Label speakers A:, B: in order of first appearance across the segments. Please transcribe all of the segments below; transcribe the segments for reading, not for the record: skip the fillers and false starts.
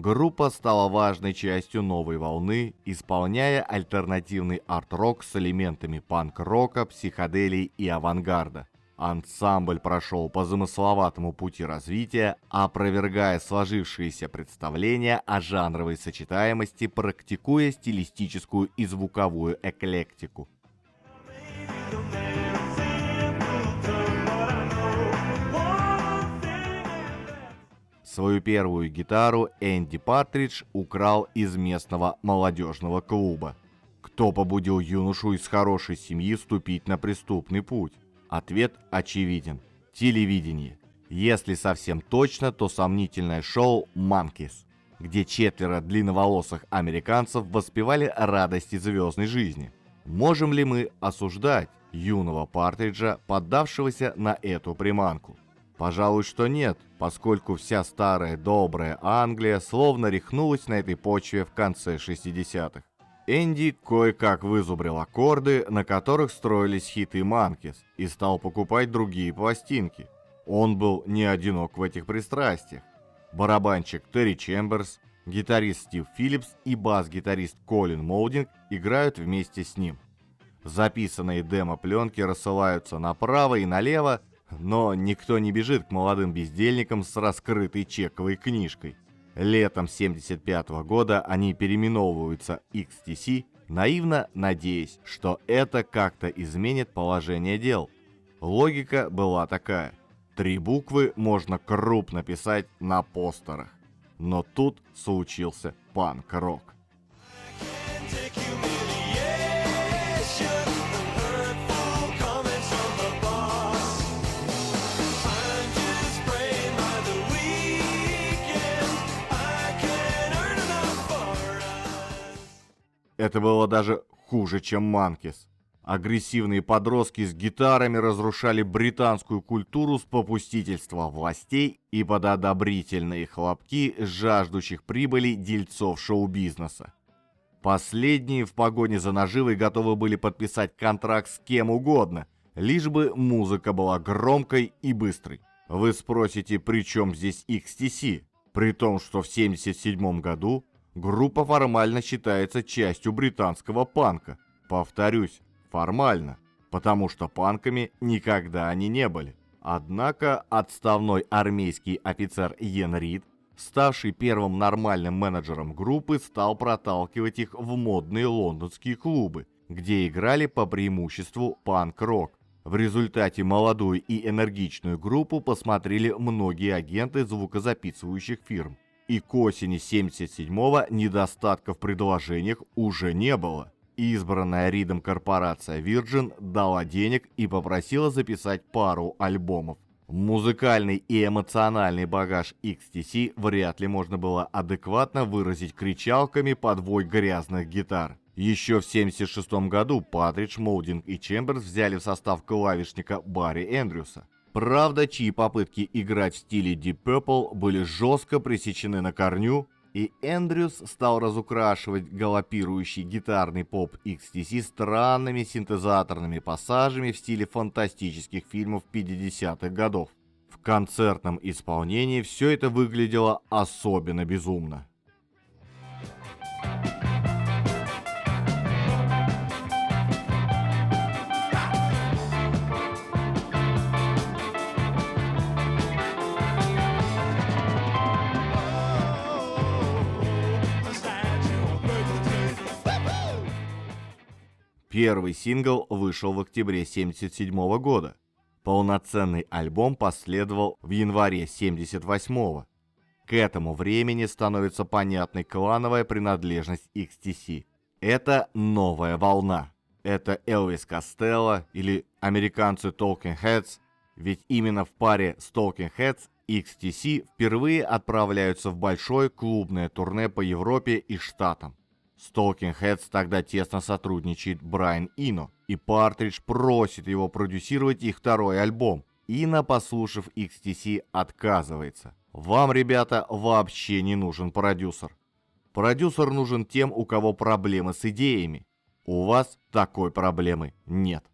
A: Группа стала важной частью новой волны, исполняя альтернативный арт-рок с элементами панк-рока, психоделии и авангарда. Ансамбль прошел по замысловатому пути развития, опровергая сложившиеся представления о жанровой сочетаемости, практикуя стилистическую и звуковую эклектику. Свою первую гитару Энди Партридж украл из местного молодежного клуба. Кто побудил юношу из хорошей семьи вступить на преступный путь? Ответ очевиден. Телевидение. Если совсем точно, то сомнительное шоу «Monkeys», где 4 длинноволосых американцев воспевали радости звездной жизни. Можем ли мы осуждать юного Партриджа, поддавшегося на эту приманку? Пожалуй, что нет, поскольку вся старая добрая Англия словно рехнулась на этой почве в конце 60-х. Энди кое-как вызубрил аккорды, на которых строились хиты Monkeys, и стал покупать другие пластинки. Он был не одинок в этих пристрастиях. Барабанщик Терри Чемберс, гитарист Стив Филлипс и бас-гитарист Колин Моудинг играют вместе с ним. Записанные демо-пленки рассылаются направо и налево, но никто не бежит к молодым бездельникам с раскрытой чековой книжкой. Летом 1975 года они переименовываются XTC, наивно надеясь, что это как-то изменит положение дел. Логика была такая: 3 буквы можно крупно писать на постерах. Но тут случился панк-рок. Это было даже хуже, чем Monkeys. Агрессивные подростки с гитарами разрушали британскую культуру с попустительства властей и под одобрительные хлопки жаждущих прибыли дельцов шоу-бизнеса. Последние в погоне за наживой готовы были подписать контракт с кем угодно, лишь бы музыка была громкой и быстрой. Вы спросите, при чем здесь XTC? При том, что в 1977 году группа формально считается частью британского панка. Повторюсь, формально, потому что панками никогда они не были. Однако отставной армейский офицер Иэн Рид, ставший первым нормальным менеджером группы, стал проталкивать их в модные лондонские клубы, где играли по преимуществу панк-рок. В результате молодую и энергичную группу посмотрели многие агенты звукозаписывающих фирм. И к осени 1977-го недостатка в предложениях уже не было. Избранная Ридом корпорация Virgin дала денег и попросила записать пару альбомов. Музыкальный и эмоциональный багаж XTC вряд ли можно было адекватно выразить кричалками под вой грязных гитар. Еще в 1976 году Партридж, Моудинг и Чемберс взяли в состав клавишника Барри Эндрюса. Правда, чьи попытки играть в стиле Deep Purple были жестко пресечены на корню, и Эндрюс стал разукрашивать галопирующий гитарный поп XTC странными синтезаторными пассажами в стиле фантастических фильмов 50-х годов. В концертном исполнении все это выглядело особенно безумно. Первый сингл вышел в октябре 1977 года. Полноценный альбом последовал в январе 1978. К этому времени становится понятной клановая принадлежность XTC. Это новая волна. Это Элвис Костелло или американцы Talking Heads, ведь именно в паре с Talking Heads XTC впервые отправляются в большое клубное турне по Европе и Штатам. С Talking Heads тогда тесно сотрудничает Брайан Ино, и Партридж просит его продюсировать их второй альбом. Ино, послушав XTC, отказывается. Вам, ребята, вообще не нужен продюсер. Продюсер нужен тем, у кого проблемы с идеями. У вас такой проблемы нет.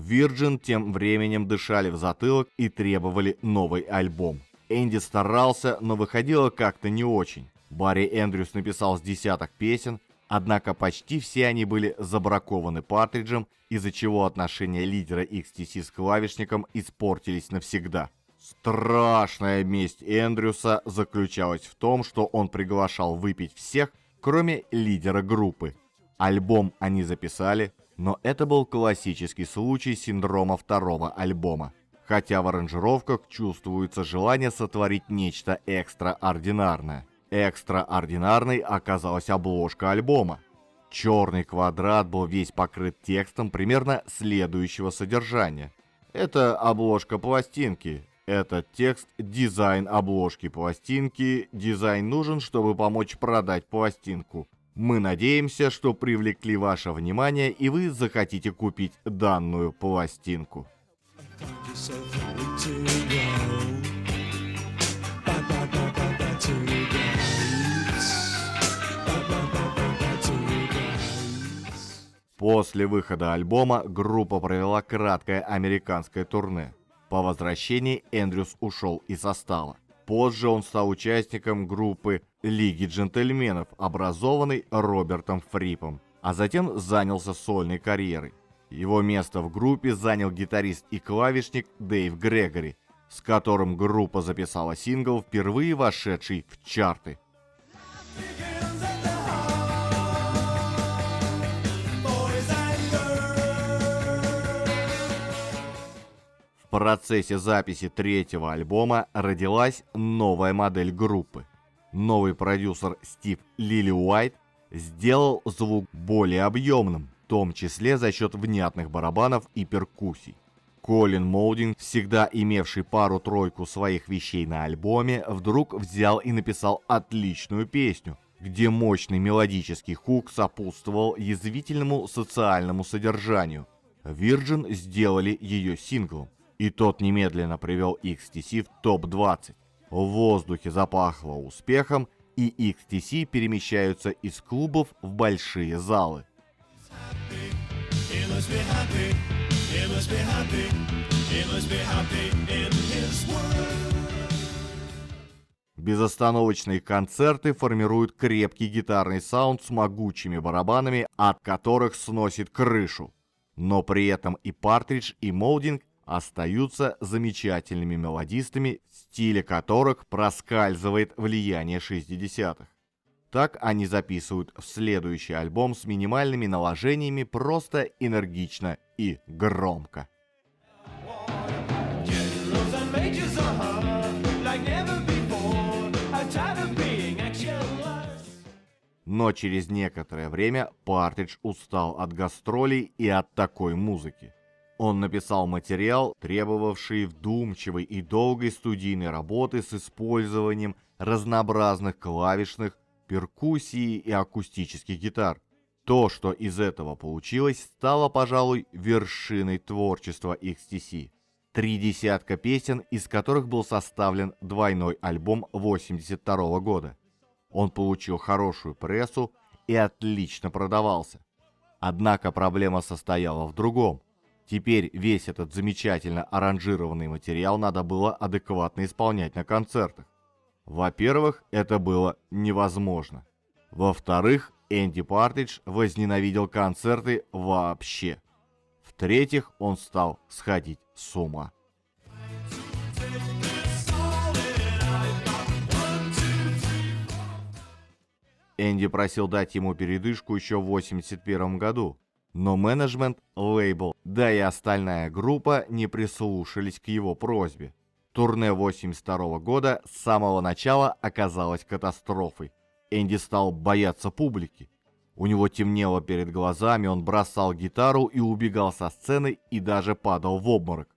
A: Virgin тем временем дышали в затылок и требовали новый альбом. Энди старался, но выходило как-то не очень. Барри Эндрюс написал с десяток песен, однако почти все они были забракованы Партриджем, из-за чего отношения лидера XTC с клавишником испортились навсегда. Страшная месть Эндрюса заключалась в том, что он приглашал выпить всех, кроме лидера группы. Альбом они записали, но это был классический случай синдрома второго альбома. Хотя в аранжировках чувствуется желание сотворить нечто экстраординарное. Экстраординарной оказалась обложка альбома. Черный квадрат был весь покрыт текстом примерно следующего содержания. Это обложка пластинки. Этот текст – дизайн обложки пластинки. Дизайн нужен, чтобы помочь продать пластинку. Мы надеемся, что привлекли ваше внимание и вы захотите купить данную пластинку. После выхода альбома группа провела краткое американское турне. По возвращении Эндрюс ушел из состава. Позже он стал участником группы Лиги джентльменов, образованной Робертом Фрипом, а затем занялся сольной карьерой. Его место в группе занял гитарист и клавишник Дэйв Грегори, с которым группа записала сингл, впервые вошедший в чарты. В процессе записи третьего альбома родилась новая модель группы. Новый продюсер Стив Лиллиуайт сделал звук более объемным, в том числе за счет внятных барабанов и перкуссий. Колин Моудинг, всегда имевший пару-тройку своих вещей на альбоме, вдруг взял и написал отличную песню, где мощный мелодический хук сопутствовал язвительному социальному содержанию. Virgin сделали ее синглом, и тот немедленно привел XTC в топ-20. В воздухе запахло успехом, и XTC перемещаются из клубов в большие залы. Безостановочные концерты формируют крепкий гитарный саунд с могучими барабанами, от которых сносит крышу. Но при этом и Партридж, и Моудинг остаются замечательными мелодистами, в стиле которых проскальзывает влияние 60-х. Так они записывают в следующий альбом с минимальными наложениями, просто энергично и громко. Но через некоторое время Партридж устал от гастролей и от такой музыки. Он написал материал, требовавший вдумчивой и долгой студийной работы с использованием разнообразных клавишных, перкуссии и акустических гитар. То, что из этого получилось, стало, пожалуй, вершиной творчества XTC. 30 песен, из которых был составлен двойной альбом 1982 года. Он получил хорошую прессу и отлично продавался. Однако проблема состояла в другом. Теперь весь этот замечательно аранжированный материал надо было адекватно исполнять на концертах. Во-первых, это было невозможно. Во-вторых, Энди Партридж возненавидел концерты вообще. В-третьих, он стал сходить с ума. Энди просил дать ему передышку еще в 1981 году. Но менеджмент, лейбл, да и остальная группа не прислушались к его просьбе. Турне 1982 года с самого начала оказалось катастрофой. Энди стал бояться публики. У него темнело перед глазами, он бросал гитару и убегал со сцены и даже падал в обморок.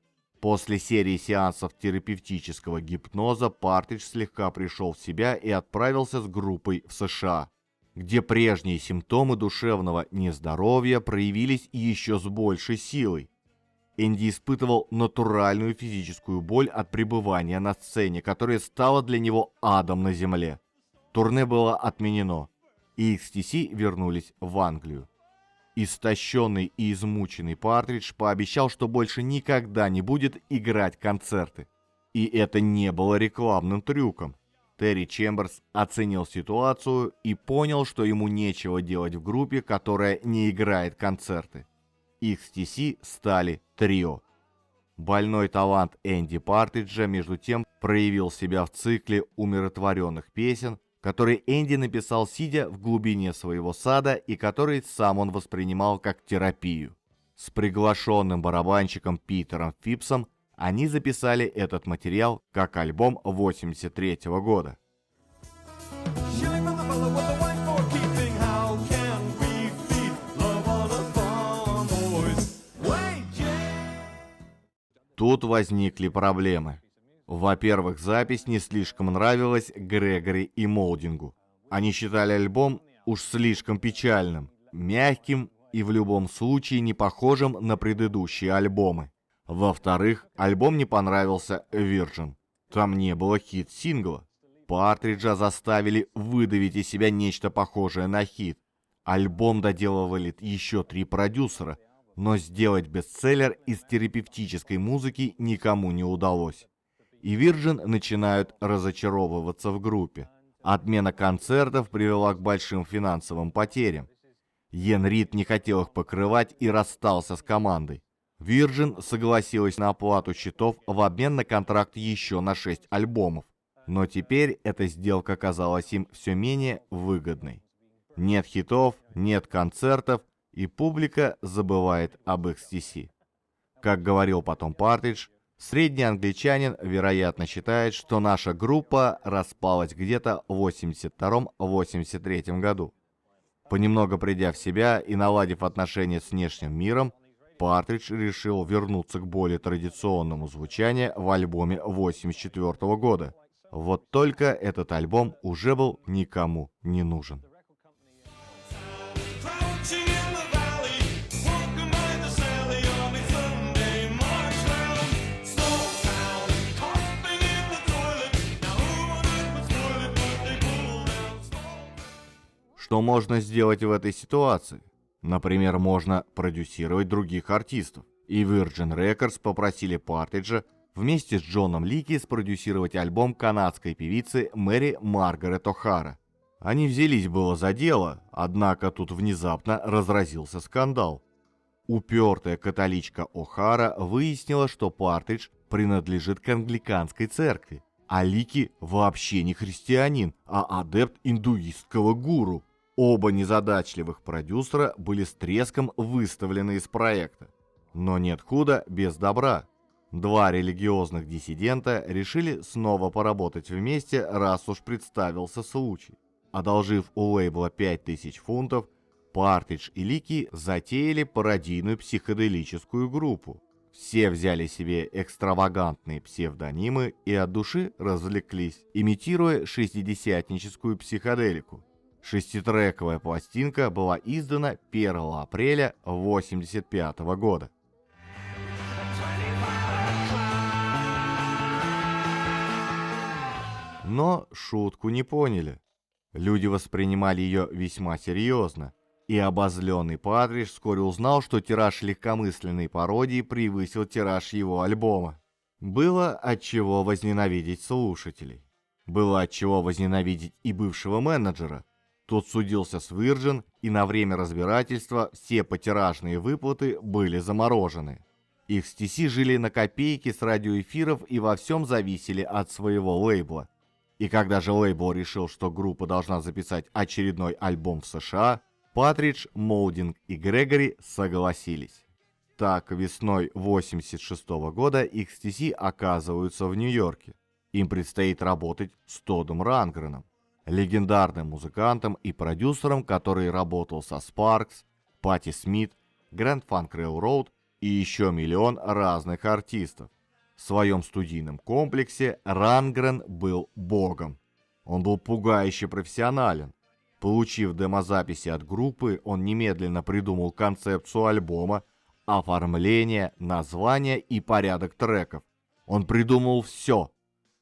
A: После серии сеансов терапевтического гипноза Партридж слегка пришел в себя и отправился с группой в США, где прежние симптомы душевного нездоровья проявились еще с большей силой. Энди испытывал натуральную физическую боль от пребывания на сцене, которая стала для него адом на земле. Турне было отменено, и XTC вернулись в Англию. Истощенный и измученный Партридж пообещал, что больше никогда не будет играть концерты. И это не было рекламным трюком. Терри Чемберс оценил ситуацию и понял, что ему нечего делать в группе, которая не играет концерты. XTC стали трио. Больной талант Энди Партриджа, между тем, проявил себя в цикле умиротворенных песен, которые Энди написал, сидя в глубине своего сада, и которые сам он воспринимал как терапию. С приглашенным барабанщиком Питером Фипсом они записали этот материал как альбом 1983 года. Тут возникли проблемы. Во-первых, запись не слишком нравилась Грегори и Молдингу. Они считали альбом уж слишком печальным, мягким и в любом случае не похожим на предыдущие альбомы. Во-вторых, альбом не понравился Virgin. Там не было хит-сингла. Партриджа заставили выдавить из себя нечто похожее на хит. Альбом доделывали еще 3 продюсера, но сделать бестселлер из терапевтической музыки никому не удалось. И Virgin начинают разочаровываться в группе. Отмена концертов привела к большим финансовым потерям. Йен Рид не хотел их покрывать и расстался с командой. Virgin согласилась на оплату счетов в обмен на контракт еще на 6 альбомов. Но теперь эта сделка казалась им все менее выгодной. Нет хитов, нет концертов, и публика забывает об XTC. Как говорил потом Партридж, средний англичанин, вероятно, считает, что наша группа распалась где-то в 1982-1983 году. Понемногу придя в себя и наладив отношения с внешним миром, Партридж решил вернуться к более традиционному звучанию в альбоме 1984 года. Вот только этот альбом уже был никому не нужен. Что можно сделать в этой ситуации? Например, можно продюсировать других артистов. И Virgin Records попросили Партриджа вместе с Джоном Лики спродюсировать альбом канадской певицы Мэри Маргарет О'Хара. Они взялись было за дело, однако тут внезапно разразился скандал. Упертая католичка О'Хара выяснила, что Партридж принадлежит к англиканской церкви, а Лики вообще не христианин, а адепт индуистского гуру. Оба незадачливых продюсера были с треском выставлены из проекта. Но нет худа без добра. 2 религиозных диссидента решили снова поработать вместе, раз уж представился случай. Одолжив у лейбла 5000 фунтов, Партридж и Лики затеяли пародийную психоделическую группу. Все взяли себе экстравагантные псевдонимы и от души развлеклись, имитируя шестидесятническую психоделику. 6-трековая пластинка была издана 1 апреля 1985 года. Но шутку не поняли. Люди воспринимали ее весьма серьезно, и обозленный Партридж вскоре узнал, что тираж легкомысленной пародии превысил тираж его альбома. Было отчего возненавидеть слушателей. Было отчего возненавидеть и бывшего менеджера. Тот судился с Virgin, и на время разбирательства все потиражные выплаты были заморожены. XTC жили на копейки с радиоэфиров и во всем зависели от своего лейбла. И когда же лейбл решил, что группа должна записать очередной альбом в США, Партридж, Молдинг и Грегори согласились. Так, весной 1986 года XTC оказываются в Нью-Йорке. Им предстоит работать с Тодом Рангреном, легендарным музыкантом и продюсером, который работал со Sparks, Патти Смит, Grand Funk Railroad и еще миллион разных артистов. В своем студийном комплексе Рангрен был богом. Он был пугающе профессионален. Получив демозаписи от группы, он немедленно придумал концепцию альбома, оформление, название и порядок треков. Он придумал все.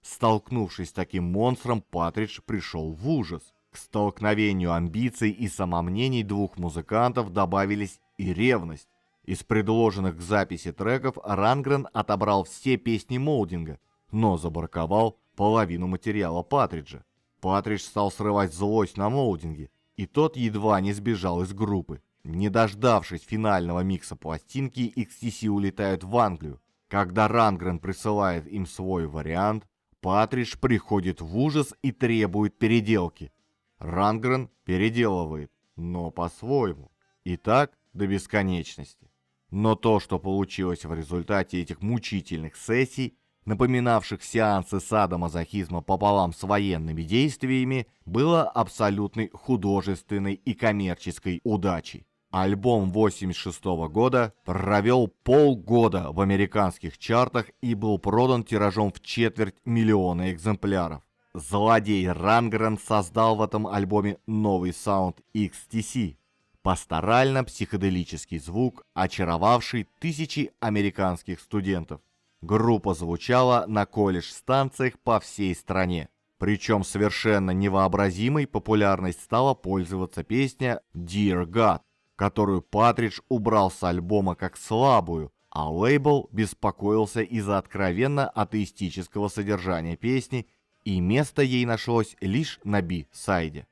A: Столкнувшись с таким монстром, Партридж пришел в ужас. К столкновению амбиций и самомнений двух музыкантов добавились и ревность. Из предложенных к записи треков Рангрен отобрал все песни Молдинга, но забраковал половину материала Партриджа. Партридж стал срывать злость на Молдинге, и тот едва не сбежал из группы. Не дождавшись финального микса пластинки, XTC улетают в Англию. Когда Рангрен присылает им свой вариант, Партридж приходит в ужас и требует переделки. Рангрен переделывает, но по-своему. И так до бесконечности. Но то, что получилось в результате этих мучительных сессий, напоминавших сеансы садомазохизма пополам с военными действиями, было абсолютной художественной и коммерческой удачей. Альбом 1986 года провел полгода в американских чартах и был продан тиражом в 250 000 экземпляров. Злодей Рангрен создал в этом альбоме новый саунд XTC. Пасторально-психоделический звук, очаровавший тысячи американских студентов. Группа звучала на колледж-станциях по всей стране. Причем совершенно невообразимой популярность стала пользоваться песня «Dear God», которую Партридж убрал с альбома как слабую, а лейбл беспокоился из-за откровенно атеистического содержания песни, и место ей нашлось лишь на би-сайде.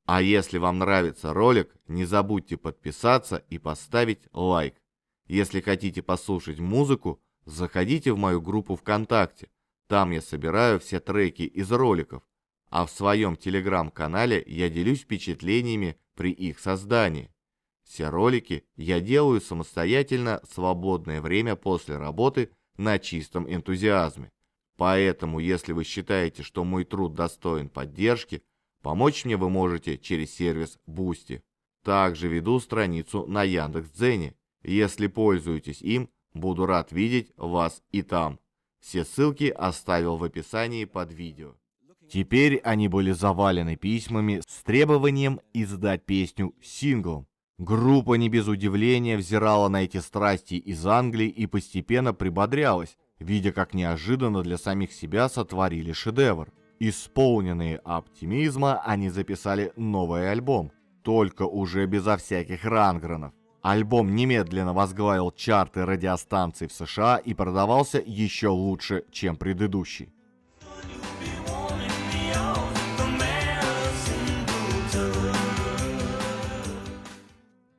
A: А если вам нравится ролик, не забудьте подписаться и поставить лайк. Если хотите послушать музыку, заходите в мою группу ВКонтакте. Там я собираю все треки из роликов. А в своем телеграм-канале я делюсь впечатлениями при их создании. Все ролики я делаю самостоятельно в свободное время после работы на чистом энтузиазме. Поэтому, если вы считаете, что мой труд достоин поддержки, помочь мне вы можете через сервис Boosty. Также веду страницу на Яндекс.Дзене. Если пользуетесь им, буду рад видеть вас и там. Все ссылки оставил в описании под видео. Теперь они были завалены письмами с требованием издать песню синглом. Группа не без удивления взирала на эти страсти из Англии и постепенно прибодрялась, видя, как неожиданно для самих себя сотворили шедевр. Исполненные оптимизма, они записали новый альбом, только уже безо всяких Рангренов. Альбом немедленно возглавил чарты радиостанций в США и продавался еще лучше, чем предыдущий.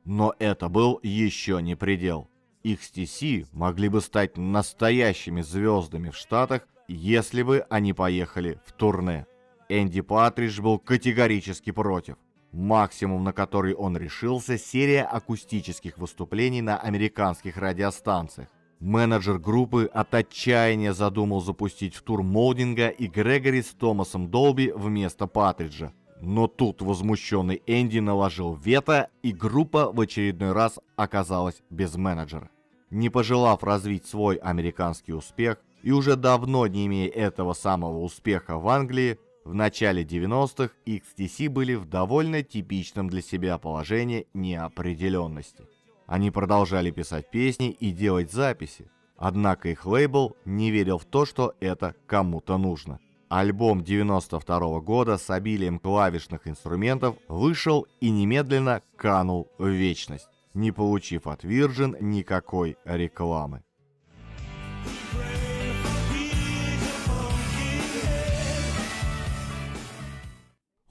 A: Но это был еще не предел. XTC могли бы стать настоящими звездами в Штатах, если бы они поехали в турне. Энди Партридж был категорически против. Максимум, на который он решился, серия акустических выступлений на американских радиостанциях. Менеджер группы от отчаяния задумал запустить в тур Молдинга и Грегори с Томасом Долби вместо Партриджа. Но тут возмущенный Энди наложил вето, и группа в очередной раз оказалась без менеджера. Не пожелав развить свой американский успех и уже давно не имея этого самого успеха в Англии, в начале 90-х XTC были в довольно типичном для себя положении неопределенности. Они продолжали писать песни и делать записи, однако их лейбл не верил в то, что это кому-то нужно. Альбом 92 года с обилием клавишных инструментов вышел и немедленно канул в вечность, не получив от Virgin никакой рекламы.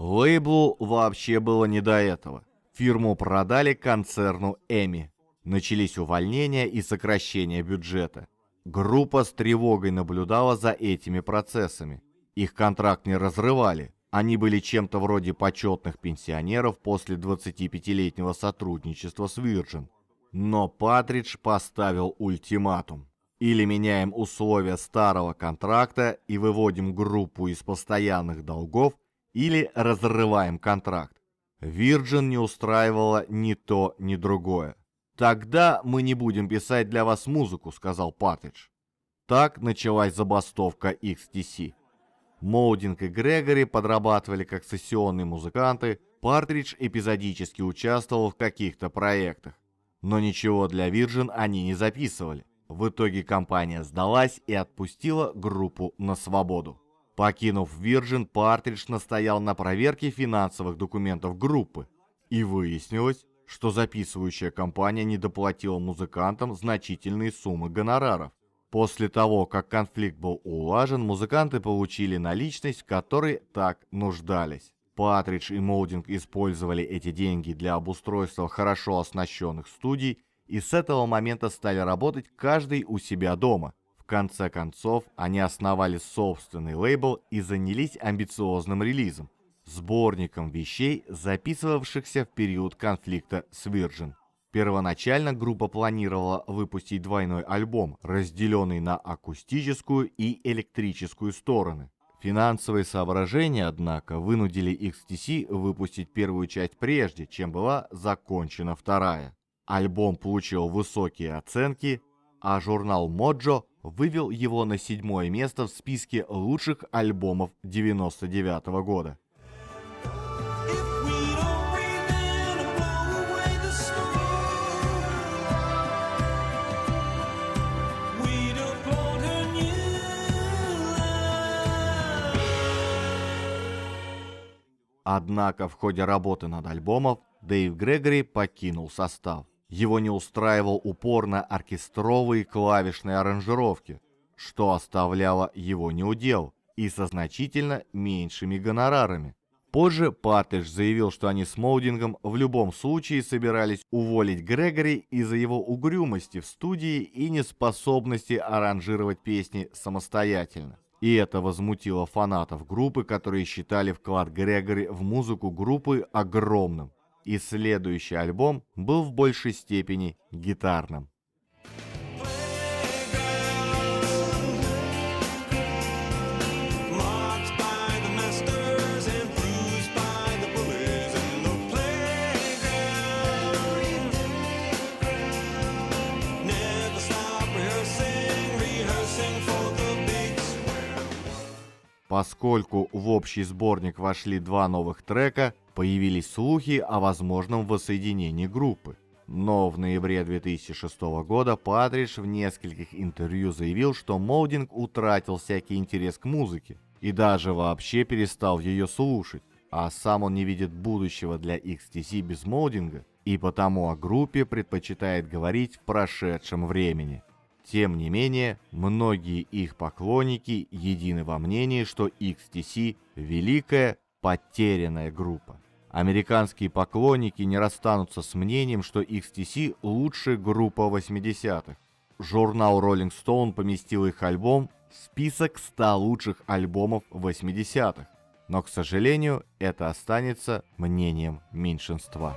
A: Лейблу вообще было не до этого. Фирму продали концерну EMI. Начались увольнения и сокращения бюджета. Группа с тревогой наблюдала за этими процессами. Их контракт не разрывали. Они были чем-то вроде почетных пенсионеров после 25-летнего сотрудничества с Virgin. Но Партридж поставил ультиматум. Или меняем условия старого контракта и выводим группу из постоянных долгов, или разрываем контракт. Virgin не устраивало ни то, ни другое. «Тогда мы не будем писать для вас музыку», — сказал Партридж. Так началась забастовка XTC. Молдинг и Грегори подрабатывали как сессионные музыканты, Партридж эпизодически участвовал в каких-то проектах. Но ничего для Virgin они не записывали. В итоге компания сдалась и отпустила группу на свободу. Покинув Virgin, Партридж настоял на проверке финансовых документов группы. И выяснилось, что записывающая компания недоплатила музыкантам значительные суммы гонораров. После того, как конфликт был улажен, музыканты получили наличность, в которой так нуждались. Партридж и Моудинг использовали эти деньги для обустройства хорошо оснащенных студий и с этого момента стали работать каждый у себя дома. В конце концов, они основали собственный лейбл и занялись амбициозным релизом – сборником вещей, записывавшихся в период конфликта с Virgin. Первоначально группа планировала выпустить двойной альбом, разделенный на акустическую и электрическую стороны. Финансовые соображения, однако, вынудили XTC выпустить первую часть прежде, чем была закончена вторая. Альбом получил высокие оценки, а журнал Mojo вывел его на 7-е место в списке лучших альбомов 1999 года. Однако в ходе работы над альбомом Дэйв Грегори покинул состав. Его не устраивал упорно оркестровые клавишные аранжировки, что оставляло его неудел и со значительно меньшими гонорарами. Позже Партридж заявил, что они с Моудингом в любом случае собирались уволить Грегори из-за его угрюмости в студии и неспособности аранжировать песни самостоятельно. И это возмутило фанатов группы, которые считали вклад Грегори в музыку группы огромным. И следующий альбом был в большей степени гитарным. Поскольку в общий сборник вошли 2 новых трека, появились слухи о возможном воссоединении группы. Но в ноябре 2006 года Партридж в нескольких интервью заявил, что Моудинг утратил всякий интерес к музыке и даже вообще перестал ее слушать, а сам он не видит будущего для XTC без Моудинга и потому о группе предпочитает говорить в прошедшем времени. Тем не менее, многие их поклонники едины во мнении, что XTC – великая потерянная группа. Американские поклонники не расстанутся с мнением, что XTC – лучшая группа 80-х. Журнал Rolling Stone поместил их альбом в список 100 лучших альбомов 80-х. Но, к сожалению, это останется мнением меньшинства.